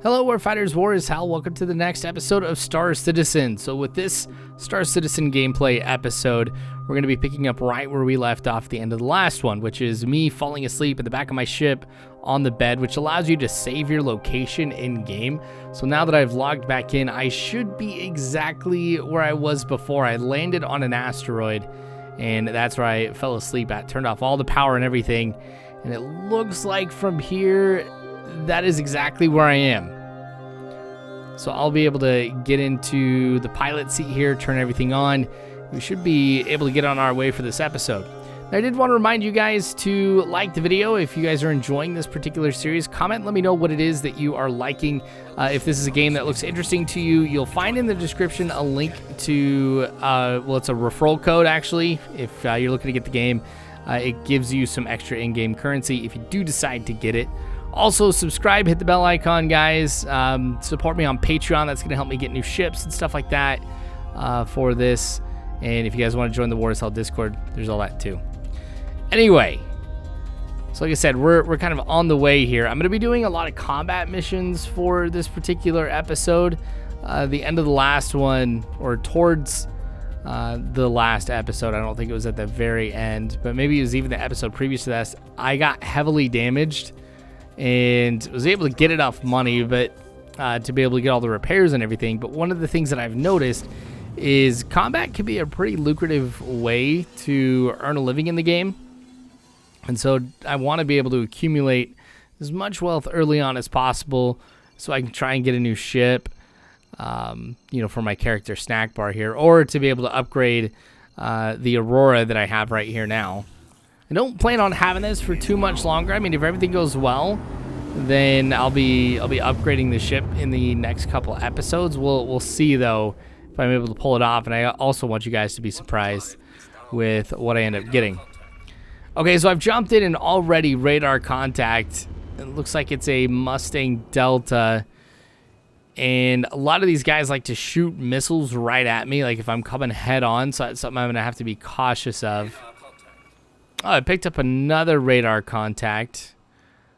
Hello Warfighters, War is Hal. Welcome to the next episode of Star Citizen. So with this Star Citizen gameplay episode, we're going to be picking up right where we left off at the end of the last one, which is me falling asleep at the back of my ship on the bed, which allows you to save your location in-game. So now that I've logged back in, I should be exactly where I was before. I landed on an asteroid, and that's where I fell asleep at. Turned off all the power and everything, and it looks like from here, that is exactly where I am. So I'll be able to get into the pilot seat here, turn everything on. We should be able to get on our way for this episode. Now, I did want to remind you guys to like the video if you guys are enjoying this particular series. Comment, let me know what it is that you are liking. If this is a game that looks interesting to you, you'll find in the description a link to, well, it's a referral code actually. If you're looking to get the game, it gives you some extra in-game currency if you do decide to get it. Also, subscribe, hit the bell icon, guys. Support me on Patreon. That's going to help me get new ships and stuff like that for this. And if you guys want to join the War is Hell Discord, there's all that too. Anyway, so like I said, we're kind of on the way here. I'm going to be doing a lot of combat missions for this particular episode. The end of the last one, or towards the last episode, I don't think it was at the very end, but maybe it was even the episode previous to this, I got heavily damaged and was able to get enough money but to be able to get all the repairs and everything. But one of the things that I've noticed is combat can be a pretty lucrative way to earn a living in the game. And so I want to be able to accumulate as much wealth early on as possible so I can try and get a new ship, you know, for my character Snackbar here, or to be able to upgrade the Aurora that I have right here now. I don't plan on having this for too much longer. I mean, if everything goes well, then I'll be upgrading the ship in the next couple episodes. We'll see though if I'm able to pull it off, and I also want you guys to be surprised with what I end up getting. Okay, so I've jumped in and already radar contact. It looks like it's a Mustang Delta, and a lot of these guys like to shoot missiles right at me, like if I'm coming head on, so that's something I'm gonna have to be cautious of. Oh, I picked up another radar contact,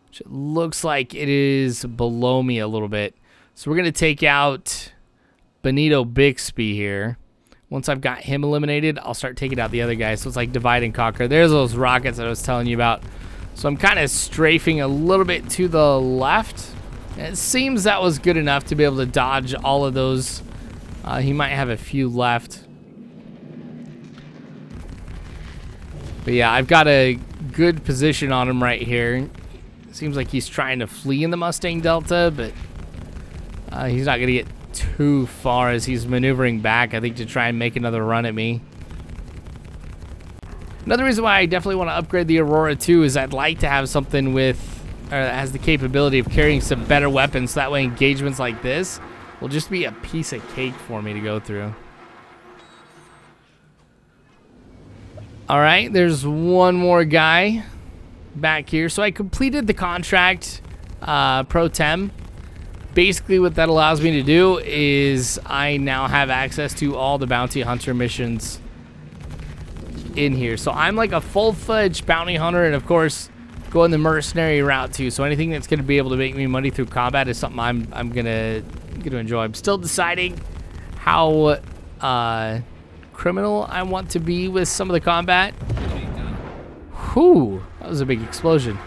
which looks like it is below me a little bit. So we're going to take out Benito Bixby here. Once I've got him eliminated, I'll start taking out the other guys. So it's like divide and conquer. There's those rockets that I was telling you about. So I'm kind of strafing a little bit to the left. And it seems that was good enough to be able to dodge all of those. He might have a few left. But yeah, I've got a good position on him right here. Seems like he's trying to flee in the Mustang Delta, but he's not going to get too far as he's maneuvering back, I think, to try and make another run at me. Another reason why I definitely want to upgrade the Aurora too is I'd like to have something with, or that has the capability of carrying some better weapons, so that way engagements like this will just be a piece of cake for me to go through. All right, there's one more guy back here. So I completed the contract pro tem. Basically what that allows me to do is I now have access to all the bounty hunter missions in here. So I'm like a full-fledged bounty hunter, and of course going the mercenary route too. So anything that's going to be able to make me money through combat is something I'm gonna enjoy. I'm still deciding how criminal I want to be with some of the combat. Whew, that was a big explosion.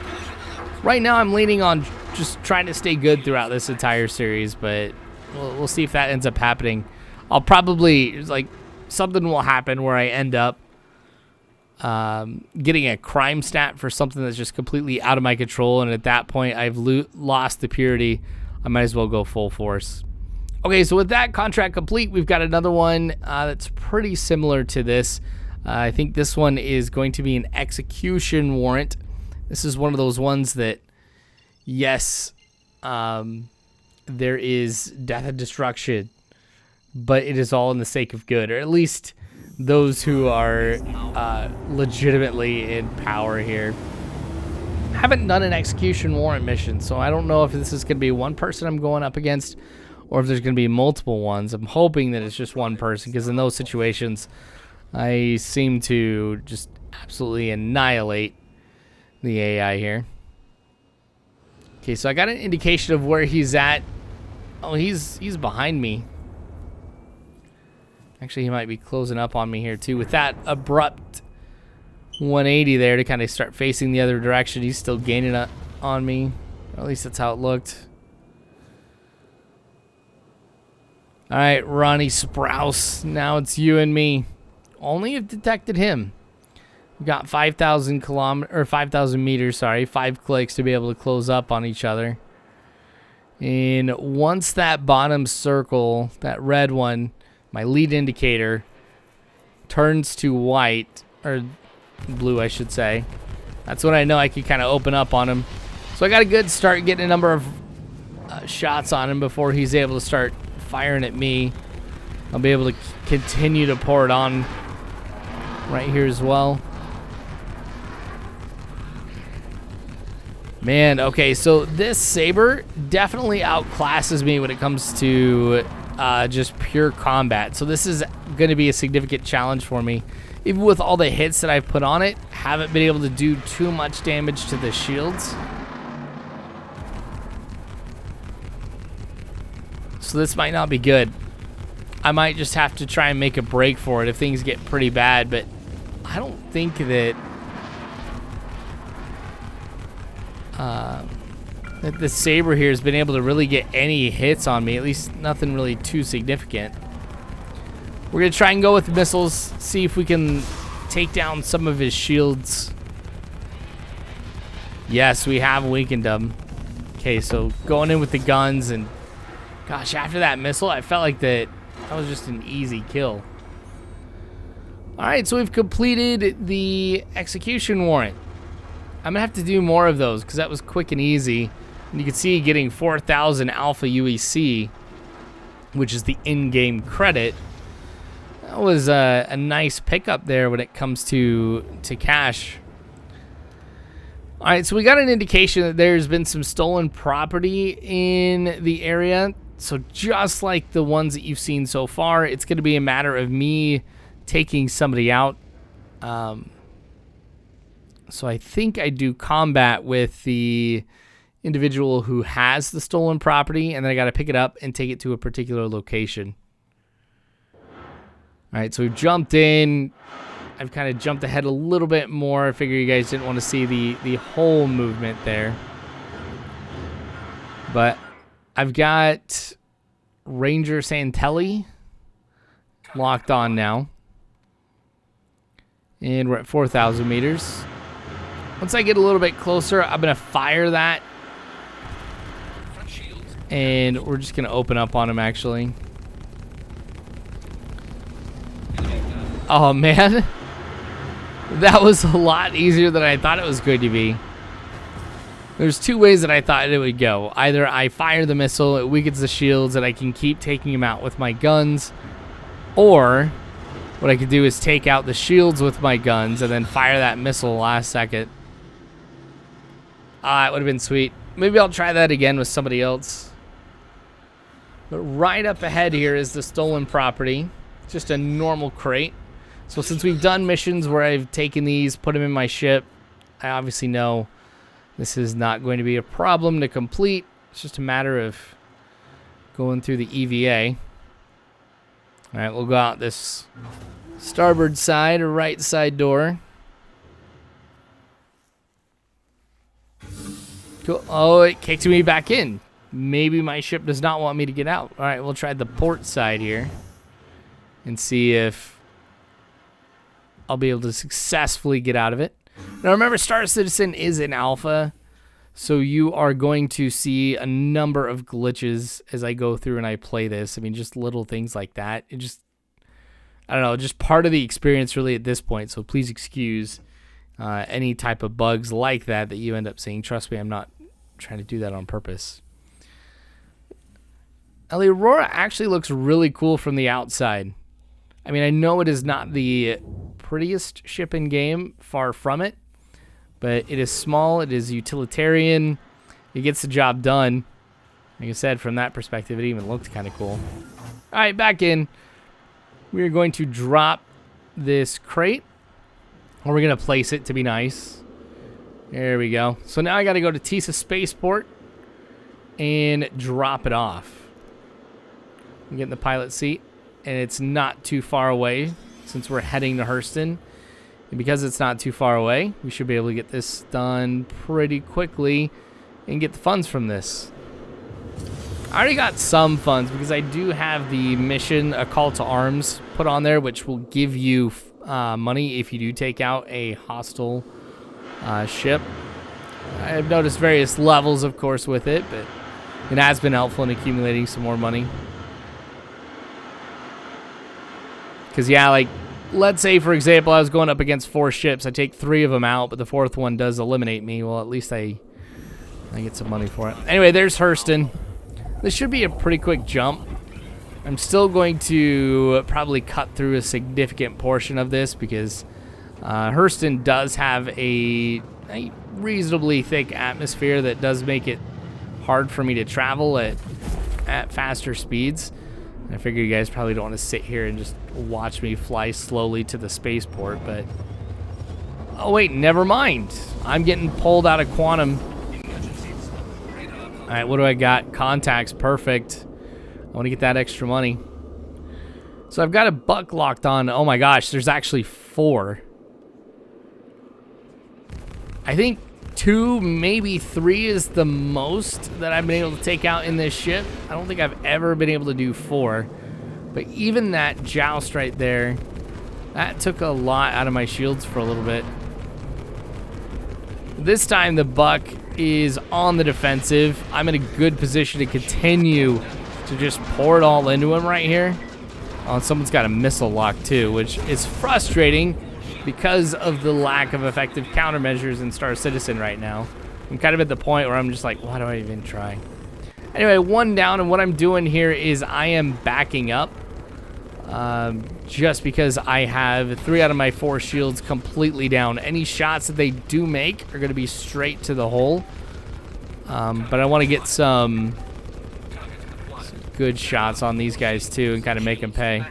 Right now I'm leaning on just trying to stay good throughout this entire series, but we'll see if that ends up happening. I'll probably, like, something will happen where I end up getting a crime stat for something that's just completely out of my control, and at that point I've lost the purity. I might as well go full force. Okay, so with that contract complete, we've got another one that's pretty similar to this. I think this one is going to be an execution warrant. This is one of those ones that, yes, there is death and destruction, but it is all in the sake of good, or at least those who are legitimately in power here. I haven't done an execution warrant mission, so I don't know if this is going to be one person I'm going up against, or if there's going to be multiple ones. I'm hoping that it's just one person, because in those situations, I seem to just absolutely annihilate the AI here. Okay, so I got an indication of where he's at Oh, he's behind me. Actually, he might be closing up on me here too. With that abrupt 180 there to kind of start facing the other direction, he's still gaining on me. Or at least that's how it looked. All right, Ronnie Sprouse. Now it's you and me. Only have detected him. We got 5,000 meters. Sorry, 5 clicks to be able to close up on each other. And once that bottom circle, that red one, my lead indicator, turns to white, or blue I should say, that's when I know I can kind of open up on him. So I got a good start getting a number of shots on him before he's able to start firing at me. I'll be able to continue to pour it on right here as well. Man, okay, so this saber definitely outclasses me when it comes to just pure combat. So this is going to be a significant challenge for me. Even with all the hits that I've put on it, haven't been able to do too much damage to the shields. So this might not be good. I might just have to try and make a break for it if things get pretty bad, but I don't think that that the saber here has been able to really get any hits on me, at least nothing really too significant. We're gonna try and go with missiles, see if we can take down some of his shields. Yes, we have weakened them. Okay, so going in with the guns, and gosh, after that missile, I felt like that was just an easy kill. All right, so we've completed the execution warrant. I'm gonna have to do more of those because that was quick and easy. And you can see getting 4,000 alpha UEC, which is the in-game credit. That was a nice pickup there when it comes to cash. All right, so we got an indication that there's been some stolen property in the area. So just like the ones that you've seen so far, it's going to be a matter of me taking somebody out. So I think I do combat with the individual who has the stolen property, and then I got to pick it up and take it to a particular location. All right, so we've jumped in. I've kind of jumped ahead a little bit more. I figure you guys didn't want to see the whole movement there. But I've got Ranger Santelli locked on now. And we're at 4,000 meters. Once I get a little bit closer, I'm going to fire that. And we're just going to open up on him, actually. Oh, man. That was a lot easier than I thought it was going to be. There's two ways that I thought it would go. Either I fire the missile, it weakens the shields, and I can keep taking him out with my guns. Or what I could do is take out the shields with my guns and then fire that missile last second. It would have been sweet. Maybe I'll try that again with somebody else. But right up ahead here is the stolen property. Just a normal crate. So since we've done missions where I've taken these, put them in my ship, I obviously know this is not going to be a problem to complete. It's just a matter of going through the EVA. All right, we'll go out this starboard side or right side door. Cool. Oh, it kicked me back in. Maybe my ship does not want me to get out. All right, we'll try the port side here and see if I'll be able to successfully get out of it. Now remember, Star Citizen is in alpha, so you are going to see a number of glitches as I go through and I play this. I mean, just little things like that. It just, I don't know, just part of the experience really at this point, so please excuse any type of bugs like that you end up seeing. Trust me, I'm not trying to do that on purpose. Now, the Aurora actually looks really cool from the outside. I mean, I know it is not the prettiest ship in game, far from it, but it is small, it is utilitarian, it gets the job done. Like I said, from that perspective, it even looked kind of cool. All right, back in. We are going to drop this crate, or we're going to place it to be nice. There we go. So now I got to go to Tisa Spaceport and drop it off. and get in the pilot seat. And it's not too far away since we're heading to Hurston. And because it's not too far away, we should be able to get this done pretty quickly and get the funds from this. I already got some funds because I do have the mission, a call to arms, put on there, which will give you money if you do take out a hostile ship. I've noticed various levels, of course, with it, but it has been helpful in accumulating some more money. Because, yeah, like, let's say, for example, I was going up against 4 ships. I take 3 of them out, but the 4th one does eliminate me. Well, at least I get some money for it. Anyway, there's Hurston. This should be a pretty quick jump. I'm still going to probably cut through a significant portion of this because Hurston does have a reasonably thick atmosphere that does make it hard for me to travel at faster speeds. I figure you guys probably don't want to sit here and just watch me fly slowly to the spaceport, but... Oh, wait, never mind. I'm getting pulled out of quantum. Alright, what do I got? Contacts, perfect. I want to get that extra money. So I've got a buck locked on. Oh my gosh, there's actually 4. I think 2, maybe 3 is the most that I've been able to take out in this ship. I don't think I've ever been able to do 4. But even that joust right there, that took a lot out of my shields for a little bit. This time the buck is on the defensive. I'm in a good position to continue to just pour it all into him right here. Oh, and someone's got a missile lock too, which is frustrating because of the lack of effective countermeasures in Star Citizen right now. I'm kind of at the point where I'm just like, why do I even try? Anyway, 1 down, and what I'm doing here is I am backing up. Just because I have 3 out of my 4 shields completely down. Any shots that they do make are going to be straight to the hole. But I want to get some good shots on these guys too and kind of make them pay.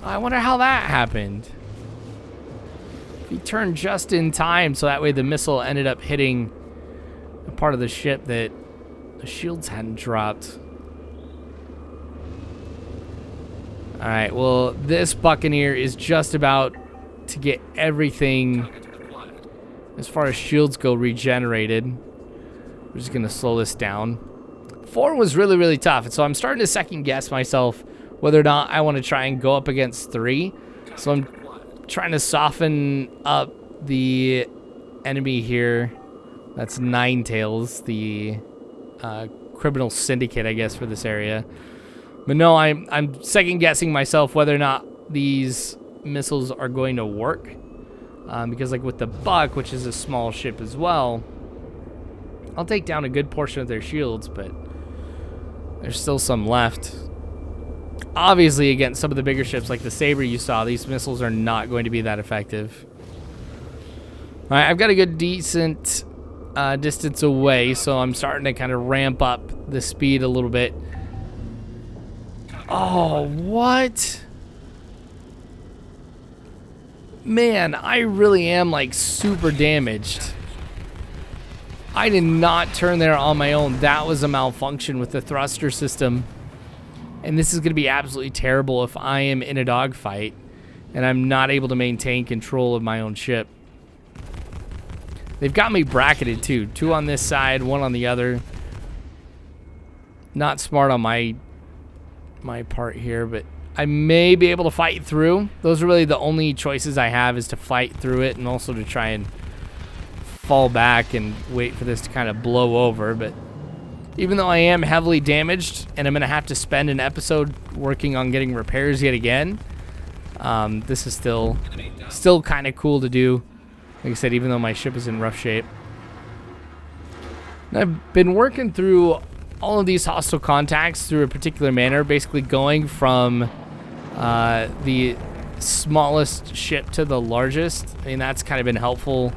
I wonder how that happened. He turned just in time, so that way the missile ended up hitting a part of the ship that the shields hadn't dropped. Alright, well, this Buccaneer is just about to get everything, as far as shields go, regenerated. We're just going to slow this down. 4 was really, really tough, and so I'm starting to second guess myself whether or not I want to try and go up against 3. So I'm trying to soften up the enemy here. That's Ninetails, the criminal syndicate, I guess, for this area. But no, I'm second guessing myself whether or not these missiles are going to work. Because like with the Buck, which is a small ship as well, I'll take down a good portion of their shields, but there's still some left. Obviously, against some of the bigger ships like the Saber you saw, these missiles are not going to be that effective. Alright, I've got a good decent distance away, so I'm starting to kind of ramp up the speed a little bit. Oh, what? Man, I really am like super damaged. I did not turn there on my own. That was a malfunction with the thruster system. And this is going to be absolutely terrible if I am in a dogfight and I'm not able to maintain control of my own ship. They've got me bracketed too. 2 on this side, 1 on the other. Not smart on my part here, but I may be able to fight through. Those are really the only choices I have, is to fight through it and also to try and fall back and wait for this to kind of blow over. But even though I am heavily damaged and I'm going to have to spend an episode working on getting repairs yet again, this is still kind of cool to do. Like I said, even though my ship is in rough shape. And I've been working through all of these hostile contacts through a particular manner, basically going from the smallest ship to the largest. I mean, that's kind of been helpful,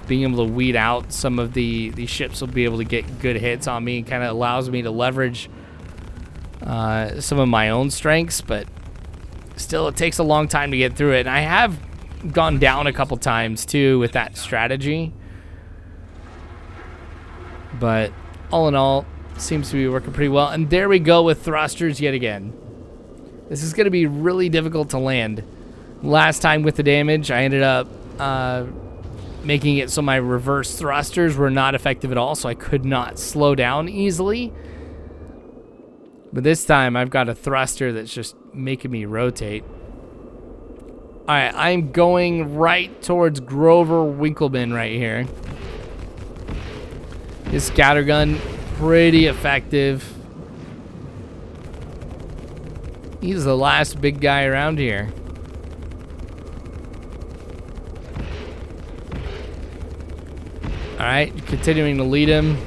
being able to weed out some of the ships will be able to get good hits on me. It kind of allows me to leverage some of my own strengths, but still it takes a long time to get through it. And I have gone down a couple times too with that strategy, but all in all, seems to be working pretty well. And there we go with thrusters yet again. This is going to be really difficult to land. Last time with the damage, I ended up making it so my reverse thrusters were not effective at all, so I could not slow down easily. But this time, I've got a thruster that's just making me rotate. Alright, I'm going right towards Grover Winkleman right here. His scattergun, pretty effective. He's the last big guy around here. Alright, continuing to lead him.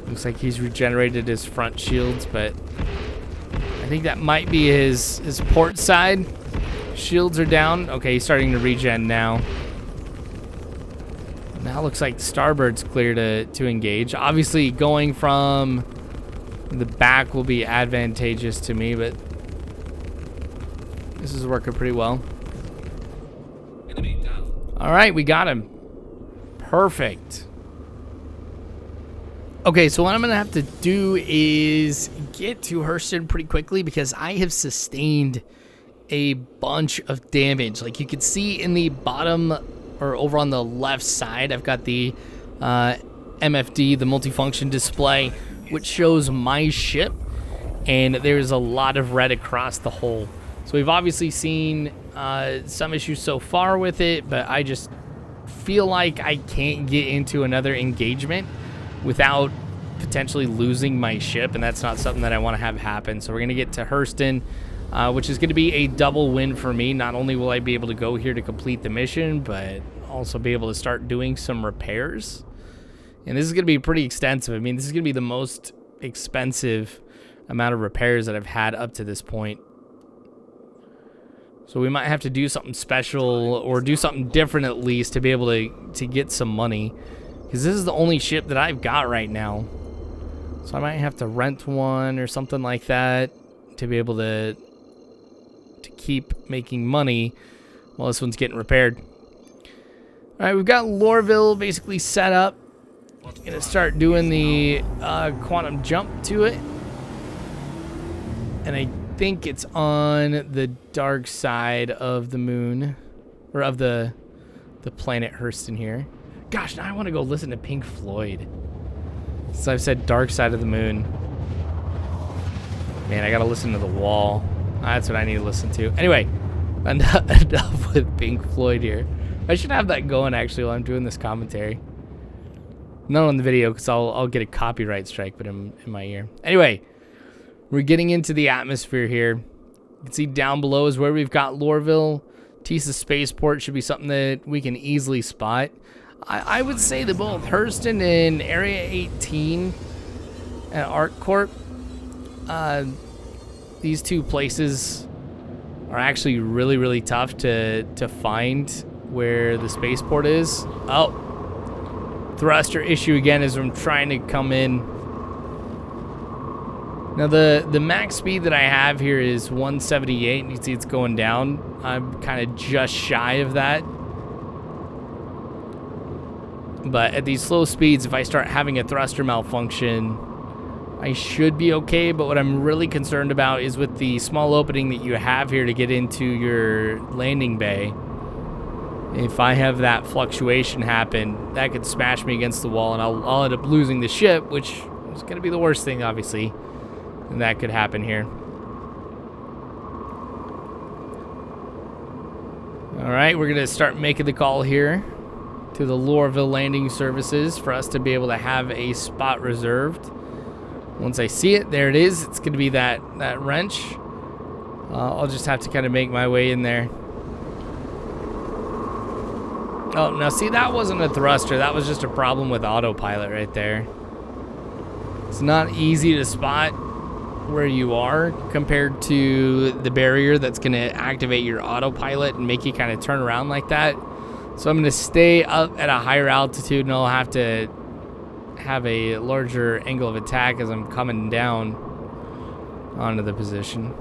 Looks like he's regenerated his front shields, but I think that might be his port side. Shields are down. Okay, he's starting to regen now. Now looks like starboard's clear to engage. Obviously, going from the back will be advantageous to me, but this is working pretty well. All right, we got him. Perfect. Okay, so what I'm going to have to do is get to Hurston pretty quickly because I have sustained a bunch of damage. Like you can see in the bottom or over on the left side, I've got the MFD, the multifunction display, which shows my ship, and there's a lot of red across the hull. So we've obviously seen some issues so far with it, but I just feel like I can't get into another engagement without potentially losing my ship, and that's not something that I want to have happen. So we're going to get to Hurston, which is going to be a double win for me. Not only will I be able to go here to complete the mission, but also be able to start doing some repairs. And this is going to be pretty extensive. I mean, this is going to be the most expensive amount of repairs that I've had up to this point. So we might have to do something special or do something different at least to be able to get some money. Because this is the only ship that I've got right now. So I might have to rent one or something like that to be able to keep making money while this one's getting repaired. Alright, we've got Lorville basically set up. Gonna start doing the quantum jump to it. And I think it's on the dark side of the moon. Or of the planet Hurston here. Gosh, now I want to go listen to Pink Floyd. So I've said dark side of the moon. Man, I gotta listen to The Wall. That's what I need to listen to. Anyway, enough with Pink Floyd here. I should have that going actually while I'm doing this commentary. Not on the video because I'll get a copyright strike, but in my ear. Anyway, we're getting into the atmosphere here. You can see down below is where we've got Lorville. Tisa Spaceport should be something that we can easily spot. I would say that both Hurston and Area 18 and ArcCorp, these two places are actually really, really tough to find where the spaceport is. Oh, thruster issue again as I'm trying to come in. Now the max speed that I have here is 178. You can see it's going down. I'm kind of just shy of that. But at these slow speeds, if I start having a thruster malfunction, I should be okay. But what I'm really concerned about is with the small opening that you have here to get into your landing bay. If I have that fluctuation happen, that could smash me against the wall, and I'll end up losing the ship, which is going to be the worst thing, obviously. And that could happen here. All right, we're going to start making the call here to the Lorville landing services for us to be able to have a spot reserved. Once I see it, there it is. It's going to be that wrench. I'll just have to kind of make my way in there. Oh, now see, that wasn't a thruster. That was just a problem with autopilot right there. It's not easy to spot where you are compared to the barrier that's going to activate your autopilot and make you kind of turn around like that. So I'm going to stay up at a higher altitude, and I'll have to have a larger angle of attack as I'm coming down onto the position.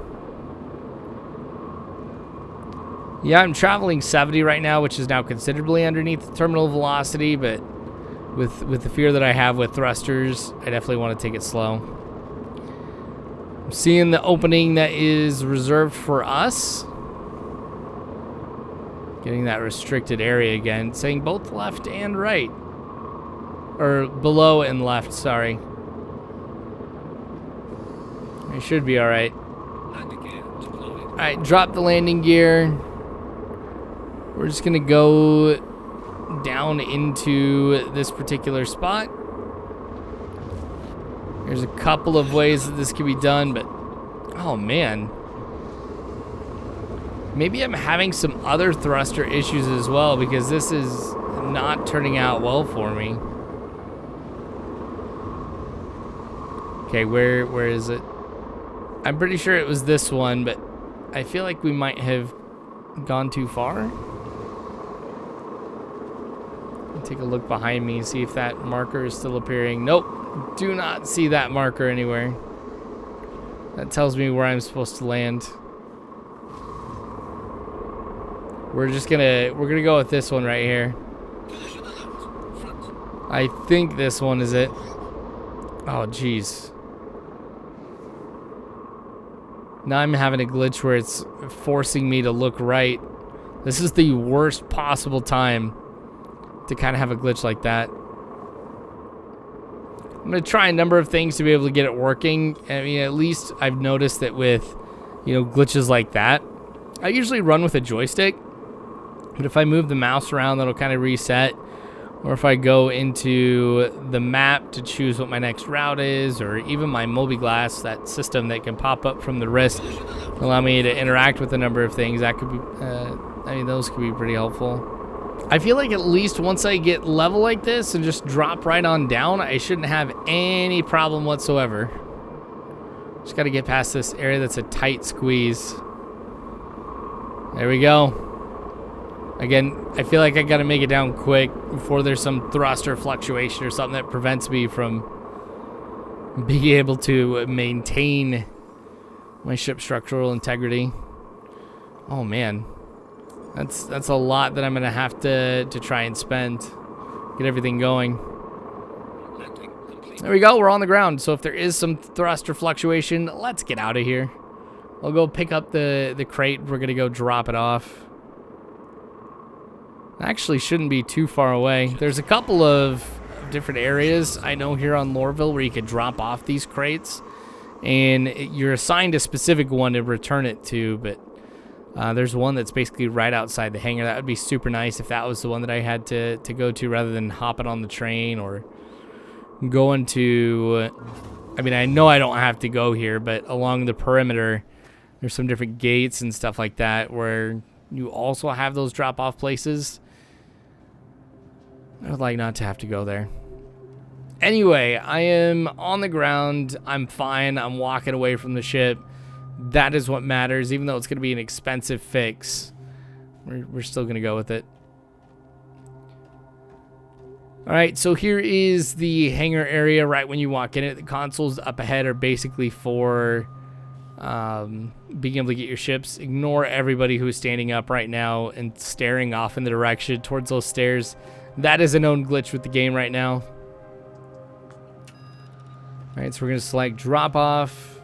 Yeah, I'm traveling 70 right now, which is now considerably underneath the terminal velocity, but With the fear that I have with thrusters, I definitely want to take it slow. I'm seeing the opening that is reserved for us. Getting that restricted area again, saying both left and right. Or below and left, sorry. I should be alright. Alright, drop the landing gear. We're just gonna go down into this particular spot. There's a couple of ways that this can be done, but oh man. Maybe I'm having some other thruster issues as well, because this is not turning out well for me. Okay, where is it? I'm pretty sure it was this one, but I feel like we might have gone too far. Take a look behind me, see if that marker is still appearing. Nope, do not see that marker anywhere. That tells me where I'm supposed to land. We're gonna go with this one right here. I think this one is it. Oh jeez. Now I'm having a glitch where it's forcing me to look right. This is the worst possible time to kind of have a glitch like that. I'm gonna try a number of things to be able to get it working. I mean, at least I've noticed that with, you know, glitches like that, I usually run with a joystick, but if I move the mouse around, that'll kind of reset. Or if I go into the map to choose what my next route is, or even my mobi-glass, that system that can pop up from the wrist, allow me to interact with a number of things. That could be, I mean, those could be pretty helpful. I feel like at least once I get level like this and just drop right on down, I shouldn't have any problem whatsoever. Just got to get past this area that's a tight squeeze. There we go. Again, I feel like I got to make it down quick before there's some thruster fluctuation or something that prevents me from being able to maintain my ship's structural integrity. Oh man. That's a lot that I'm gonna have to try and spend. Get everything going. There we go, we're on the ground. So if there is some thruster fluctuation, let's get out of here. I'll go pick up the crate. We're gonna go drop it off. Actually shouldn't be too far away. There's a couple of different areas I know here on Lorville where you could drop off these crates, and you're assigned a specific one to return it to, but there's one that's basically right outside the hangar. That would be super nice if that was the one that I had to go to rather than hopping on the train or going to, I mean, I know I don't have to go here, but along the perimeter there's some different gates and stuff like that where you also have those drop-off places. I would like not to have to go there. Anyway, I am on the ground. I'm fine. I'm walking away from the ship. That is what matters. Even though it's going to be an expensive fix, we're still going to go with it. Alright, so here is the hangar area right when you walk in it. The consoles up ahead are basically for being able to get your ships. Ignore everybody who's standing up right now and staring off in the direction towards those stairs. That is a known glitch with the game right now. Alright, so we're going to select drop off.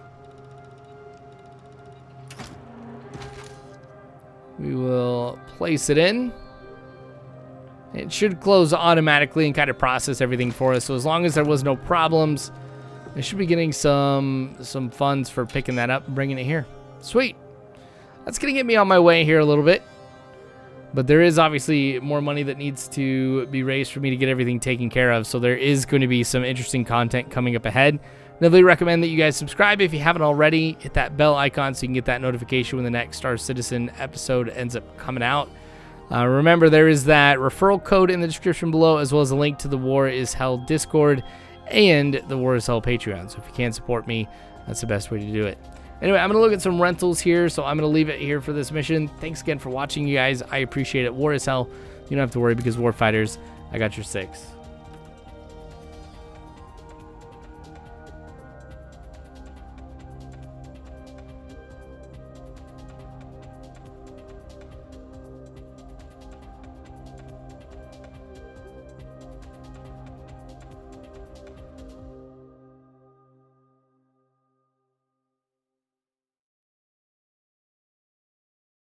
We will place it in. It should close automatically and kind of process everything for us. So as long as there was no problems, I should be getting some funds for picking that up and bringing it here. Sweet. That's going to get me on my way here a little bit. But there is obviously more money that needs to be raised for me to get everything taken care of. So there is going to be some interesting content coming up ahead. Definitely recommend that you guys subscribe if you haven't already. Hit that bell icon so you can get that notification when the next Star Citizen episode ends up coming out. Remember, there is that referral code in the description below, as well as a link to the War is Hell Discord and the War is Hell Patreon. So if you can support me, that's the best way to do it. Anyway, I'm going to look at some rentals here, so I'm going to leave it here for this mission. Thanks again for watching, you guys. I appreciate it. War is Hell. You don't have to worry because Warfighters, I got your 6.